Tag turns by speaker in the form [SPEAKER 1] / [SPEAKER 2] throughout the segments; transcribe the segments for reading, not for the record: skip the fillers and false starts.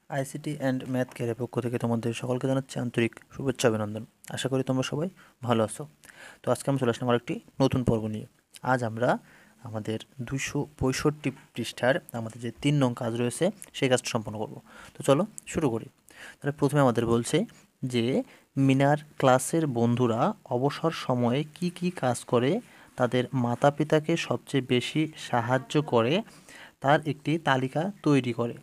[SPEAKER 1] ICT and math কেয়ারের পক্ষ থেকে তোমাদের সকলকে জানাচ্ছি আন্তরিক শুভেচ্ছা অভিনন্দন। আশা করি তোমরা সবাই ভালো আছো। তো আজকে আমি চলে আসলাম আরেকটি নতুন পর্ব নিয়ে। আজ আমরা আমাদের 265 পৃষ্ঠার আমাদের যে 3 নং কাজ রয়েছে সেই কাজটা সম্পন্ন করব। তো চলো শুরু করি। তাহলে প্রথমে আমাদের বলছে যে মিনার ক্লাসের বন্ধুরা অবসর সময়ে কি কি কাজ করে তাদের মাতা পিতাকে সবচেয়ে বেশি সাহায্য করে তার একটি তালিকা তৈরি করে,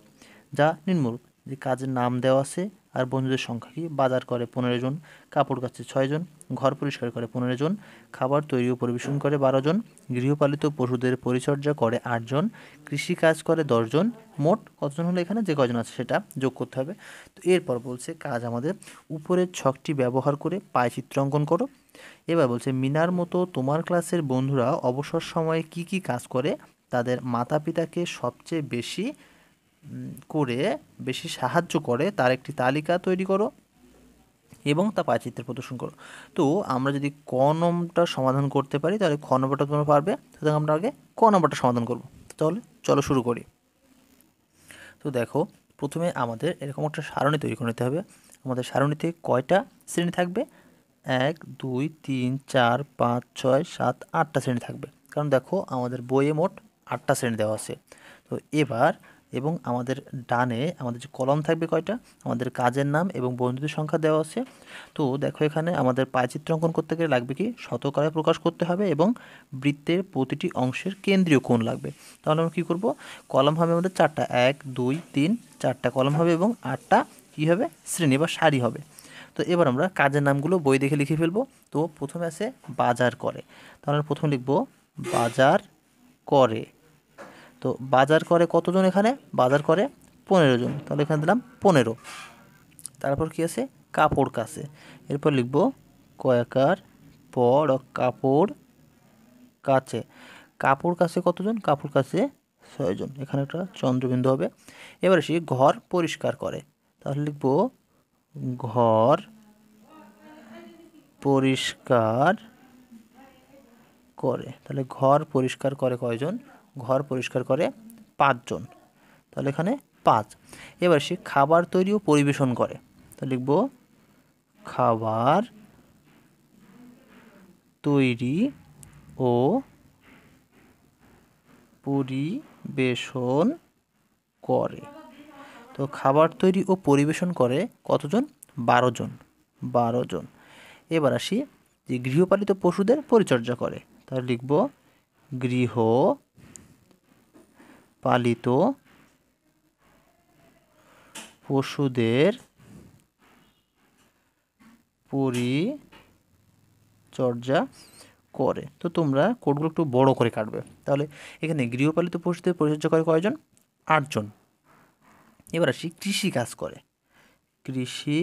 [SPEAKER 1] যা নিম্নরূপ। যে কাজের নাম দেওয়া আছে আর বন্ধুদের সংখ্যা কি। বাজার করে 15 জন, কাপড় কাচে 6 জন, ঘর পরিষ্কার করে 15 জন, খাবার তৈরি ও পরিবেশন করে 12 জন, গৃহপালিত পশুদের পরিচর্যা করে 8 জন, কৃষি কাজ করে 10 জন। মোট কতজন হলো এখানে, যে কজন আছে সেটা যোগ করতে হবে। তো এরপর বলছে কাজ আমাদের উপরের ছকটি ব্যবহার করে পায় চিত্র অঙ্কন করো। এবার বলছে মিনার মতো তোমার ক্লাসের বন্ধুরা অবসর সময়ে কি কি কাজ করে তাদের মাতা পিতাকে সবচেয়ে বেশি সাহায্য করে তার একটি তালিকা তৈরি করো এবং তা পায়চিত্রে প্রদর্শন করো। তো আমরা যদি ক নম্বরটা সমাধান করতে পারি তাহলে খ নম্বরটা তোমরা পারবে। সুতরাং আমরা আগে ক নম্বরটা সমাধান করব। তাহলে চলো শুরু করি। তো দেখো, প্রথমে আমাদের এরকম একটা সারণী তৈরি করে নিতে হবে। আমাদের সারণীতে কয়টা শ্রেণী থাকবে? 1 2 3 4 5 6 7 8টা শ্রেণী থাকবে। কারণ দেখো আমাদের বইয়ে মোট 8টা শ্রেণী দেওয়া আছে। তো এবার এবং আমাদের ডানে আমাদের যে কলম থাকবে কয়টা, আমাদের কাজের নাম এবং বন্ধুদের সংখ্যা দেওয়া আছে। তো দেখো এখানে আমাদের পায়চিত্র অঙ্কন করতে গেলে লাগবে কি, শতকরায় প্রকাশ করতে হবে এবং বৃত্তের প্রতিটি অংশের কেন্দ্রীয় কোণ লাগবে। তাহলে আমরা কী করব, কলম হবে আমাদের 4টা, 1 2 3 4টা কলম হবে এবং 8টা কী হবে, শ্রেণী বা সারি হবে। তো এবার আমরা কাজের নামগুলো বই দেখে লিখে ফেলবো। তো প্রথমে আছে বাজার করে, তাহলে প্রথমে লিখব বাজার করে। তো বাজার করে কতজন, এখানে বাজার করে 15 জন, তাহলে এখানে দিলাম 15। তারপর কি আছে, কাপড় কাচে, এরপর লিখব কয়াকার পর কাপড় কাচে। কাপড় কাচে কতজন, কাপড় কাচে 6 জন, এখানে একটা চন্দ্রবিন্দু হবে। এবার আসি ঘর পরিষ্কার করে, তাহলে লিখব ঘর পরিষ্কার করে। তাহলে ঘর পরিষ্কার করে কয়জন, ঘর পরিষ্কার করে 5 জন, তাহলে এখানে 5। এবার সে খাবার তৈরি ও পরিবেশন করে, তাহলে লিখব খাবার তৈরি ও পরিবেশন করে। তো খাবার তৈরি ও পরিবেশন করে কতজন, 12 জন, 12 জন। এবার আসি যে গৃহপালিত পশুদের পরিচর্যা করে, তাহলে লিখব গৃহপালিত পশুদের পরিচর্যা করে। তো তোমরা কোডগুলো একটু বড় করে কাটবে। তাহলে এখানে গৃহপালিত পশুদের পরিচর্যা করে কয়জন, 8 জন। এবার আসি কৃষি কাজ করে, কৃষি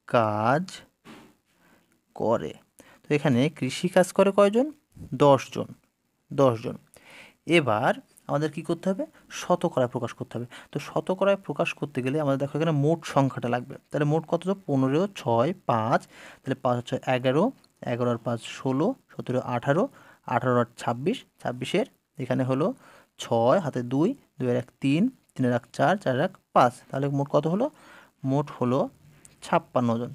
[SPEAKER 1] কাজ করে। তো এখানে কৃষি কাজ করে কয়জন, 10 জন, 10 জন। এবার আমাদের কি করতে হবে, শতকরায় প্রকাশ করতে হবে। তো শতকরায় প্রকাশ করতে গেলে আমাদের দেখো এখানে মোট সংখ্যাটা লাগবে। তাহলে মোট কত, 15 6 5, তাহলে 5 6 11, 11 আর 5 16, 17 18, 18 আর 26, 26-এর এখানে হলো 6, হাতে 2, 2 আর 1 3, 3 আর 1 4, 4 আর 1 5, তাহলে মোট কত হলো, মোট হলো 56 জন।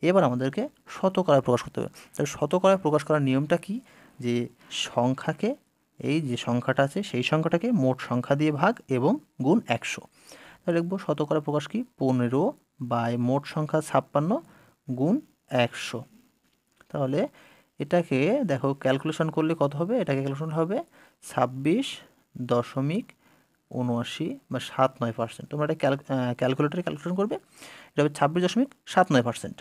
[SPEAKER 1] এবার আমাদেরকে শতকরায় প্রকাশ করতে হবে। তাহলে শতকরায় প্রকাশ করার নিয়মটা কি, যে সংখ্যাকে, এই যে সংখ্যাটা আছে সেই সংখ্যাটাকে মোট সংখ্যা দিয়ে ভাগ এবং গুণ 100। তাহলে লিখব শতকরা প্রকাশ কি, 15 বাই মোট সংখ্যা 56 গুণ 100। তাহলে এটাকে দেখো ক্যালকুলেশন করলে কত হবে, এটাকে ক্যালকুলেশন হবে 26.79 বা 79%। তোমরা এটা ক্যালকুলেটারে ক্যালকুলেশন করবে, এটা হবে 26.79%।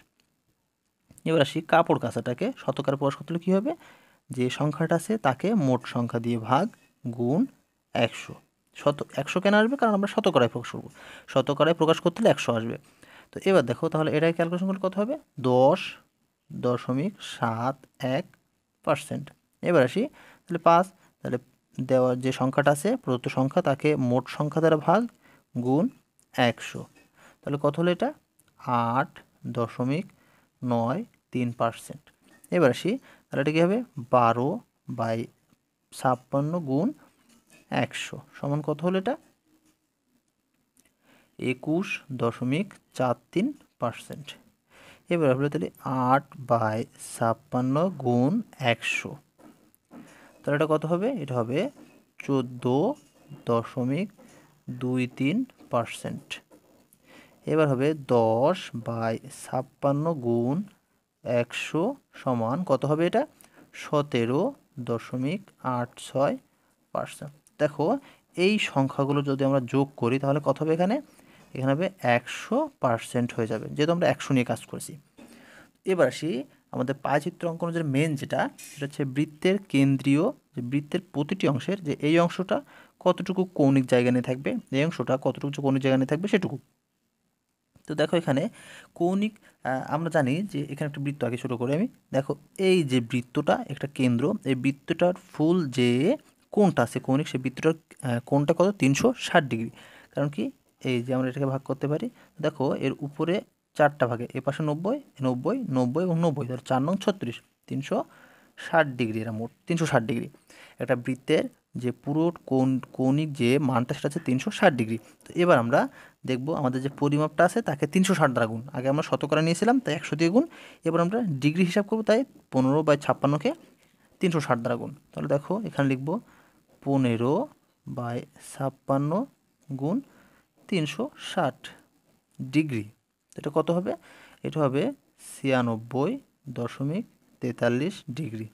[SPEAKER 1] এবার আসি কাপড় কাচাটাকে শতকরা প্রকাশ করতে হলে কী হবে, যে সংখ্যাটা আছে তাকে মোট সংখ্যা দিয়ে ভাগ গুণ 100। 100 কেন আসবে, কারণ আমরা শতকরায় প্রকাশ করবো, শতকরায় প্রকাশ করতে হলে 100 আসবে। তো এবার দেখো তাহলে এটাকে ক্যালকুলেশন করলে কত হবে, 10.71%। এবার আসি তাহলে 5, তাহলে দেওয়া যে সংখ্যাটা আছে প্রদত্ত সংখ্যা তাকে মোট সংখ্যা দ্বারা ভাগ গুণ 100, তাহলে কত হলো এটা, 8.93%। এবার আসি তাহলে এটা কী হবে, 12/56 গুণ 100 সমান কত হলো এটা, 21.43%। এবার হলো তাহলে 8/56 গুণ 100, তাহলে এটা কত হবে? এটা হবে 14.23%। এবার হবে 10/56 গুণ 100 সমান কত হবে? এটা 17.86%। দেখো এই সংখ্যাগুলো যদি আমরা যোগ করি তাহলে কত হবে? এখানে এখানে হবে 100% হয়ে যাবে, যেহেতু আমরা 100 নিয়ে কাজ করছি। এবার আসি আমাদের পায়চিত্র অঙ্কনের মেন যেটা, সেটা হচ্ছে বৃত্তের কেন্দ্রীয়, যে বৃত্তের প্রতিটি অংশের যে এই অংশটা কতটুকু কৌণিক জায়গা নিয়ে থাকবে, এই অংশটা কতটুকু কৌণিক জায়গা নিয়ে থাকবে সেটুকু। তো দেখো এখানে কৌণিক, আমরা জানি যে এখানে একটা বৃত্ত আগে শুরু করে আমি, দেখো এই যে বৃত্তটা একটা কেন্দ্র, এই বৃত্তটার ফুল যে কোণটা আছে কৌণিক, সেই বৃত্তটার কোণটা কত? 360°। কারণ কি, এই যে আমরা এটাকে ভাগ করতে পারি, দেখো এর উপরে 4টা ভাগে, এ পাশে 90, 90, 90 এবং 90, ধর 4 নং 36, 360°, এরা মোট 360°। একটা বৃত্তের যে পুরো কৌণিক যে মানটা সেটা হচ্ছে 360°। তো এবার আমরা দেখব আমাদের যে পরিমাপটা আছে তাকে 360 দ্বারা গুণ, আগে আমরা শতকরা নিয়েছিলাম তাই 100 দিয়ে গুণ, এবার আমরা ডিগ্রি হিসাব করব, তাই 15/56কে 360 দ্বারা গুণ। তাহলে দেখো এখানে লিখব 15/56 গুণ 360°। এটা কত হবে? এটা হবে 96.43°।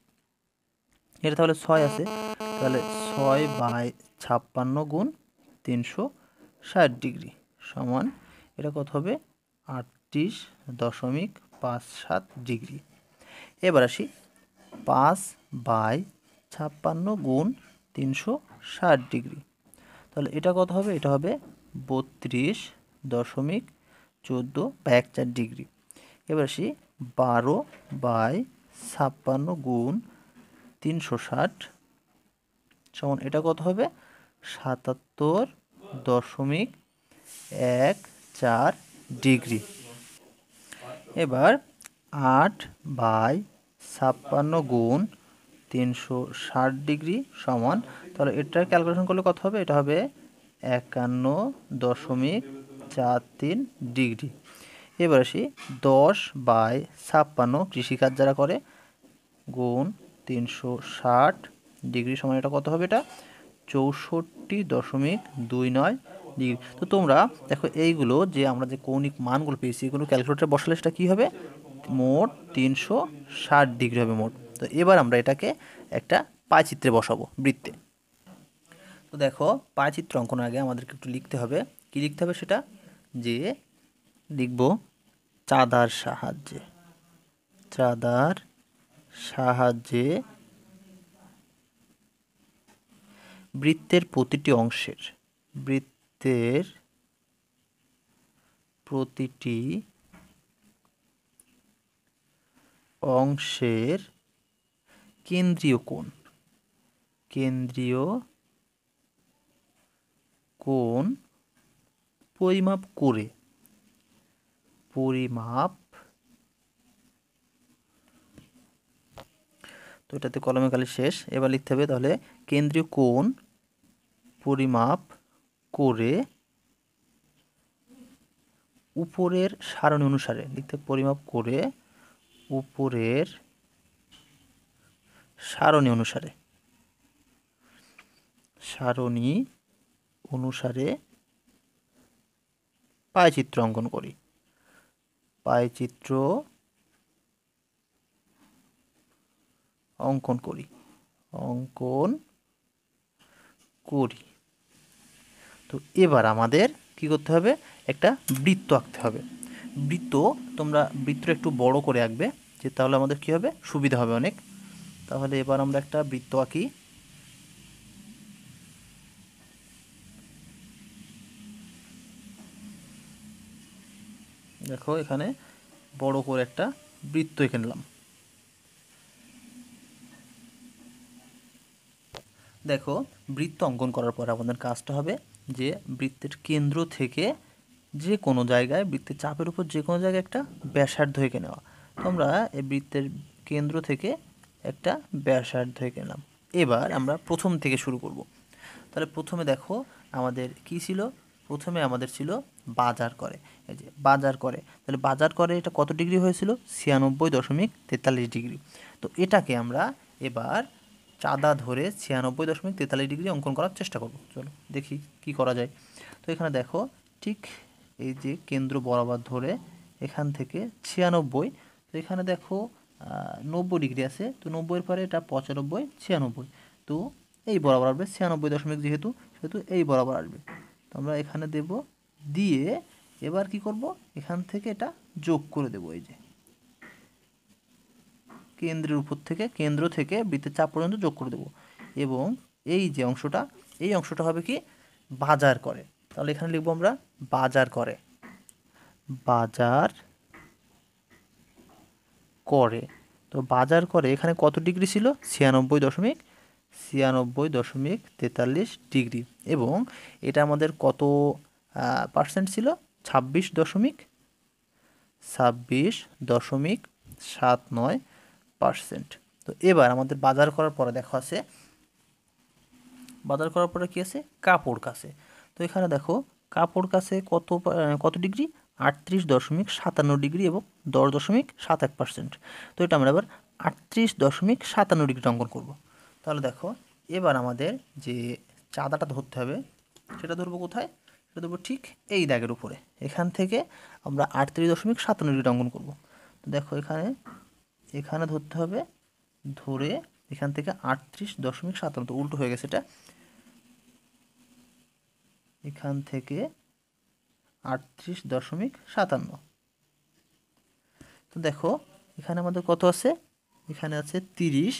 [SPEAKER 1] এটা তাহলে 6 আছে, তাহলে 6/56 গুণ 360° সমান এটা কত হবে? 38.57°। এবার আসি 5/56 গুণ 360°, তাহলে এটা কত হবে? এটা হবে 32.14°। এবার আসি 12/56 গুণ 360 সমান এটা কত হবে? 77.14°। এবার 8/56 গুণ 360° সমান, তাহলে এটা ক্যালকুলেশন করলে কত হবে? এটা হবে 51.43°। এবার আসি 10/56 কৃষিকাজ যারা করে গুণ 360° সমান এটা কত হবে? এটা 64.29°। তো তোমরা দেখো এইগুলো যে আমরা যে কৌণিক মানগুলো পেয়েছি এগুলো ক্যালকুলেটরে বসালে সেটা কী হবে? মোট 360° হবে মোট। তো এবার আমরা এটাকে একটা পায়চিত্রে বসাবো বৃত্তে। তো দেখো পায়চিত্র অঙ্কনের আগে আমাদেরকে একটু লিখতে হবে, কি লিখতে হবে সেটা, যে লিখব চাঁদার সাহায্যে, চাঁদার সাহায্যে বৃত্তের প্রতিটি অংশের, বৃত্তের প্রতিটি অংশের কেন্দ্রীয় কোণ, কেন্দ্রীয় কোণ পরিমাপ করে, পরিমাপ, তো এটাতে কলমে কালি শেষ, এবার লিখতে হবে তাহলে কেন্দ্রীয় কোণ পরিমাপ করে উপরের সারণী অনুসারে, লিখতে পরিমাপ করে উপরের সারণী অনুসারে, সারণী অনুসারে পায়চিত্র অঙ্কন করি, পায়চিত্র অঙ্কন করি, অঙ্কন করি। তো এবার আমাদের কি করতে হবে? একটা বৃত্ত আঁকতে হবে। বৃত্ত তোমরা বৃত্তটা একটু বড় করে আঁকবে, যে তাহলে আমাদের কি হবে? সুবিধা হবে অনেক। তাহলে এবার আমরা একটা বৃত্ত আঁকি। দেখো এখানে বড় করে একটা বৃত্ত এঁকে নিলাম। দেখো বৃত্ত অঙ্কন করার পর আমাদের কাজটা হবে যে বৃত্তের কেন্দ্র থেকে যে কোনো জায়গায়, বৃত্তের চাপের উপর যে কোনো জায়গায় একটা ব্যাসার্ধ এঁকে নেওয়া। তো আমরা এই বৃত্তের কেন্দ্র থেকে একটা ব্যাসার্ধ এঁকে নিলাম। এবার আমরা প্রথম থেকে শুরু করব। তাহলে প্রথমে দেখো আমাদের কি ছিল? প্রথমে আমাদের ছিল বাজার করে, এই যে বাজার করে, তাহলে বাজার করে এটা কত ডিগ্রি হয়েছিল? 96.43 ডিগ্রি। তো এটাকে আমরা এবার চাঁদা ধরে 96.43 ডিগ্রি অঙ্কন করার চেষ্টা করব। চলো দেখি কি করা যায়। তো এখানে দেখো, ঠিক এই যে কেন্দ্র বরাবর ধরে এখান থেকে 96, তো এখানে দেখো 90 ডিগ্রি আছে, তো 90-এর পরে এটা 95, 96, তো এই বরাবর আসবে 96 দশমিক, যেহেতু সেহেতু এই বরাবর আসবে। তো আমরা এখানে দেব, দিয়ে এবার কি করব, এখান থেকে এটা যোগ করে দেব। এই যে কেন্দ্রের উপর থেকে, কেন্দ্র থেকে বৃত্তের চাপ পর্যন্ত যোগ করে দেব, এবং এই যে অংশটা, এই অংশটা হবে কি, বাজার করে। তাহলে এখানে লিখবো আমরা বাজার করে, বাজার করে। তো বাজার করে এখানে কত ডিগ্রি ছিল? 96.43 ডিগ্রি, এবং এটা আমাদের কত পার্সেন্ট ছিল? 26.79%। তো এবার আমাদের বাজার করার পরে দেখো আছে, বাজার করার পরে কি আছে? কাপড় কাছে। তো এখানে দেখো কাপড় কাছে কত ডিগ্রি? 38.57 ডিগ্রি এবং 10.71%। তো এটা আমরা এবার 38.57 ডিগ্রি অঙ্কন করব। তাহলে দেখো, এবার আমাদের যে চাঁদাটা ধরতে হবে, সেটা ধরবো কোথায়? সেটা ধরবো ঠিক এই দাগের উপরে। এখান থেকে আমরা 38.57 ডিগ্রি অঙ্কন করব। তো দেখো এখানে, এখানে ধরতে হবে, ধরে এখান থেকে 38.57, তো উল্টো হয়ে গেছে এটা, এখান থেকে 38.57। তো দেখো এখানে আমাদের কত আছে? এখানে আছে 30,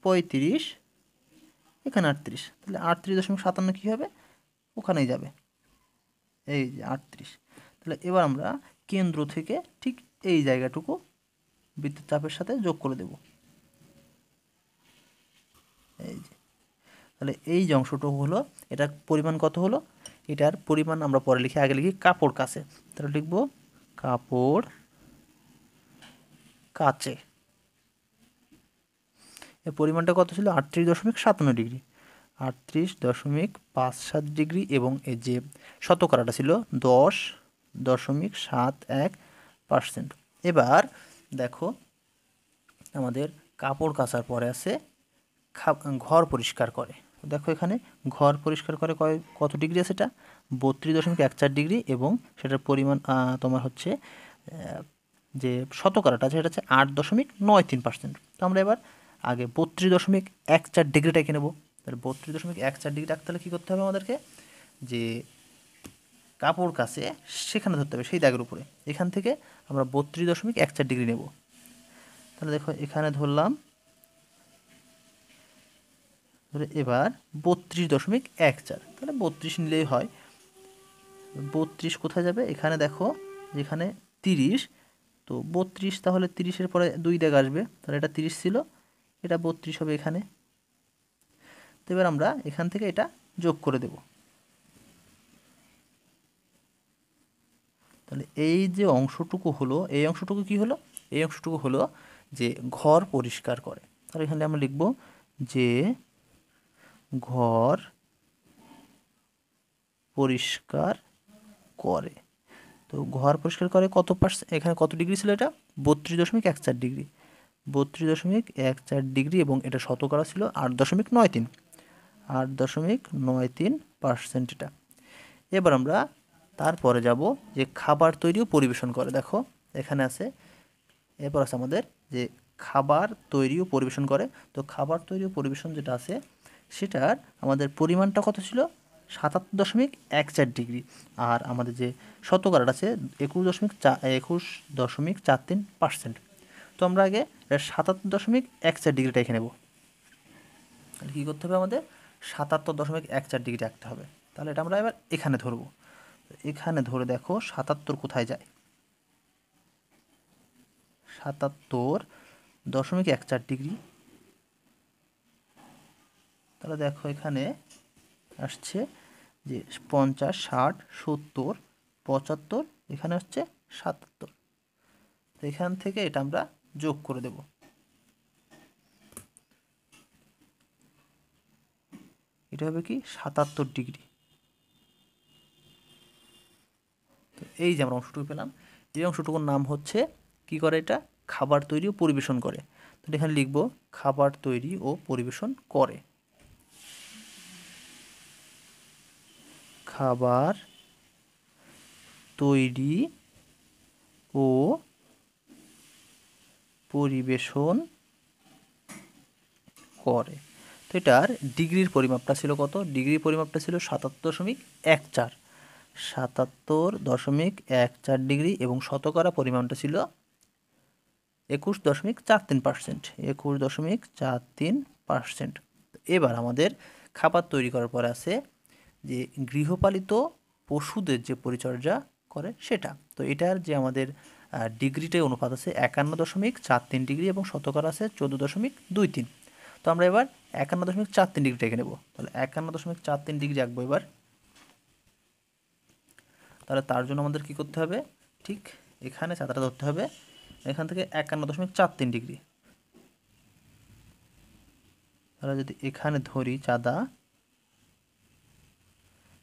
[SPEAKER 1] 35, এখানে 38, তাহলে 38.57 কী হবে? ওখানেই যাবে, এই যে 38। তাহলে এবার আমরা কেন্দ্র থেকে ঠিক এই জায়গাটুকু বিদ্যুৎ চাপের সাথে যোগ করে দেব, এই যে। তাহলে এই যে অংশটুকু হলো, এটার পরিমাণ কত হলো? এটার পরিমাণ আমরা পরে লিখি, আগে লিখি কাপড় কাছে। তাহলে লিখব কাপড় কাচে। এর পরিমাণটা কত ছিল? 38.57 ডিগ্রি, 38.57 ডিগ্রি, এবং এই যে শতকরাটা ছিল 10.71%। এবার দেখো, আমাদের কাপড় কাচার পরে আছে ঘর পরিষ্কার করে। দেখো এখানে ঘর পরিষ্কার করে কত ডিগ্রি আছে? এটা 32.14 ডিগ্রি, এবং সেটার পরিমাণ তোমার হচ্ছে যে শতকরাটা আছে সেটা হচ্ছে 8.93%। তো আমরা এবার আগে 32.14 ডিগ্রিটা এঁকে নেবো। তাহলে 32.14 ডিগ্রি রাখতে হলে কী করতে হবে আমাদেরকে? যে কাপড় কাছে সেখানে ধরতে হবে, সেই দাগের উপরে। এখান থেকে আমরা 32.14 ডিগ্রি নেব। তাহলে দেখো এখানে ধরলাম, ধরে এবার 32.14, তাহলে 32 নিলেই হয়। 32 কোথায় যাবে? এখানে দেখো, যেখানে 30, তো 32, তাহলে 30-এর পরে 2 দাগ আসবে, তাহলে এটা 30 ছিল, এটা 32 হবে এখানে। তো এবার আমরা এখান থেকে এটা যোগ করে দেব। তাহলে এই যে অংশটুকু হলো, এই অংশটুকু কি হলো? এই অংশটুকু হলো যে ঘর পরিষ্কার করে। তাহলে এখানে আমরা লিখব যে ঘর পরিষ্কার করে। তো ঘর পরিষ্কার করে কত পার্সেন্ট? এখানে কত ডিগ্রি ছিল? এটা 32.14 ডিগ্রি, 32.14 ডিগ্রি, এবং এটা শতকরা ছিল 8.93, 8.93%। এটা এবার আমরা তারপরে যাব যে খাবার তৈরি ও পরিবেশন করে। দেখো এখানে আছে, এরপর আছে আমাদের যে খাবার তৈরি ও পরিবেশন করে। তো খাবার তৈরি ও পরিবেশন যেটা আছে, সেটার আমাদের পরিমাণটা কত ছিল? 77.14 ডিগ্রি, আর আমাদের যে শতকরাটা আছে 21.43%। তো আমরা আগে 77.14 ডিগ্রিটা এঁকে নেব। তাহলে কী করতে হবে আমাদের? 77.14 ডিগ্রি রাখতে হবে। তাহলে এটা আমরা এবার এখানে ধরবো। এখানে ধরে দেখো 77 কোথায় যায়? 77.14 ডিগ্রি। তাহলে দেখো এখানে আসছে যে 50, 60, 70, 75, এখানে হচ্ছে 77। তো এখান থেকে এটা আমরা যোগ করে দেব। এটা হবে কি? 77 ডিগ্রি। এই যে আমরা অংশটুকু পেলাম, এই অংশটুকুর নাম হচ্ছে কি করে, এটা খাবার তৈরি ও পরিবেশন করে। তো এখানে লিখব খাবার তৈরি ও পরিবেশন করে। খাবার তৈরি ও পরিবেশন করে। তো এটার ডিগ্রির পরিমাপটা ছিল কত? ডিগ্রির পরিমাপটা ছিল 77.14, 77.14 ডিগ্রি, এবং শতকরা পরিমাণটা ছিল 21.43%, 21.43%। এবার আমাদের খাবার তৈরি করার পরে আছে যে গৃহপালিত পশুদের যে পরিচর্যা করে সেটা। তো এটার যে আমাদের ডিগ্রিটাই অনুপাত আছে 51.43 ডিগ্রি এবং শতকরা আছে 14.23। তো আমরা এবার 51.43 ডিগ্রি এঁকে নেব। তাহলে 51.43 ডিগ্রি আঁকবো এবার। তাহলে তার জন্য আমাদের কি করতে হবে, ঠিক এখানে চাঁদাটা ধরতে হবে, এখান থেকে 51.43 ডিগ্রি। তাহলে যদি এখানে ধরি চাঁদা,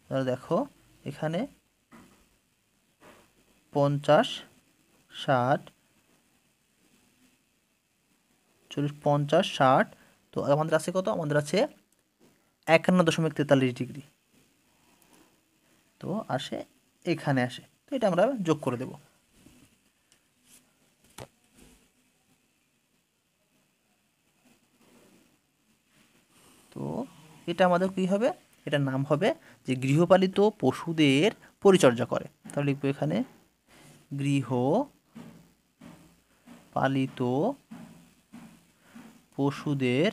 [SPEAKER 1] তাহলে দেখো এখানে 50, 60, 40, 50, 60। তো আমাদের আছে কত? আমাদের আছে 51.43 ডিগ্রি। তো আসে এখানে আসে, তো এটা আমরা যোগ করে দেব। তো এটা আমাদের কি হবে, এটার নাম হবে যে গৃহপালিত পশুদের পরিচর্যা করে। তাহলে লিখবো এখানে গৃহপালিত পশুদের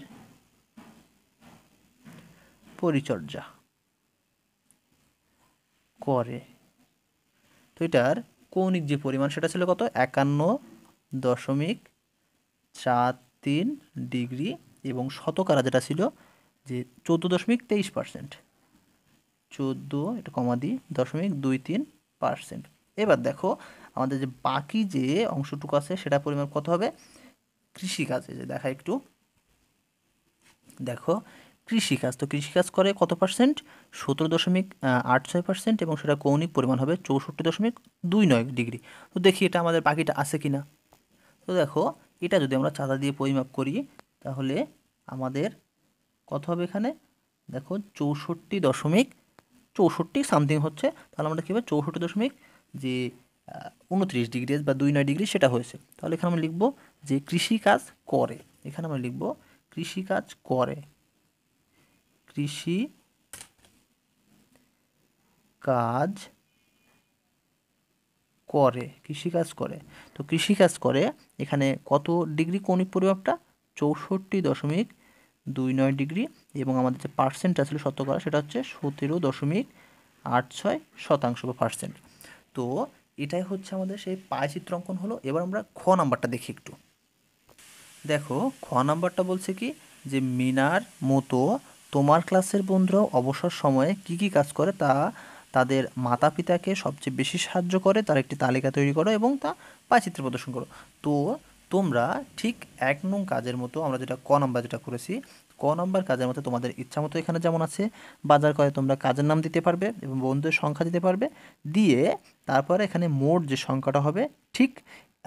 [SPEAKER 1] পরিচর্যা করে। তো এটার কৌণিক যে পরিমাণ সেটা ছিল কত? 51.43 ডিগ্রি, এবং শতকরা যেটা ছিল যে 14.23%, 14, এটা কমা দিই, 0.23%। এবার দেখো আমাদের যে বাকি যে অংশটুকু আছে সেটা পরিমাণ কত হবে? কৃষিকাজে যে দেখা একটু দেখো, কৃষিকাজ, তো কৃষিকাজ করে কত পার্সেন্ট? 17.86%, এবং সেটা কৌণিক পরিমাণ হবে 64.29 ডিগ্রি। তো দেখি এটা আমাদের বাকিটা আছে কিনা। তো দেখো এটা যদি আমরা চাঁদা দিয়ে পরিমাপ করি তাহলে আমাদের কত হবে এখানে? দেখো 64 সামথিং হচ্ছে। তাহলে আমরা কী হবে, 64 যে 29 ডিগ্রি বা 29 ডিগ্রি সেটা হয়েছে। তাহলে এখানে আমরা লিখব যে কৃষিকাজ করে, এখানে আমরা লিখব কৃষিকাজ করে, কৃষি কাজ করে, কৃষিকাজ করে। তো কৃষিকাজ করে এখানে কত ডিগ্রি কৌণিক পরিমাপটা? 64.29 ডিগ্রি, এবং আমাদের যে পার্সেন্টটা ছিল শতকরা সেটা হচ্ছে 17.86% বা পার্সেন্ট। তো এটাই হচ্ছে আমাদের সেই পায় চিত্র অঙ্কন হলো। এবার আমরা খ নাম্বারটা দেখি একটু। দেখো খ নাম্বারটা বলছে কি যে মিনার মতো তোমার ক্লাসের বন্ধুরাও অবসর সময়ে কি কি কাজ করে তা তাদের মাতা পিতাকে সবচেয়ে বেশি সাহায্য করে তার একটি তালিকা তৈরি করো এবং তা পায়চিত্রে প্রদর্শন করো। তো তোমরা ঠিক 1 নং কাজের মতো আমরা যেটা ক নাম্বার যেটা করেছি, ক নাম্বার কাজের মতো তোমাদের ইচ্ছা মতো এখানে যেমন আছে বাজার করে তোমরা কাজের নাম দিতে পারবে এবং বন্ধুদের সংখ্যা দিতে পারবে, দিয়ে তারপরে এখানে মোট যে সংখ্যাটা হবে ঠিক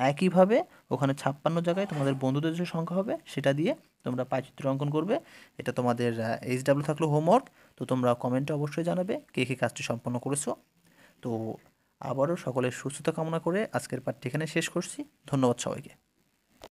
[SPEAKER 1] একইভাবে ওখানে 56 জায়গায় তোমাদের বন্ধুদের যে সংখ্যা হবে সেটা দিয়ে তোমরা পায়চিত্র অঙ্কন করবে। এটা তোমাদের HW থাকলো হোমওয়ার্ক। তো তোমরা কমেন্টে অবশ্যই জানাবে কে কে কাজটি সম্পন্ন করেছো। তো আবারও সকলের সুস্থতা কামনা করে আজকের পাঠটি এখানে শেষ করছি। ধন্যবাদ সবাইকে।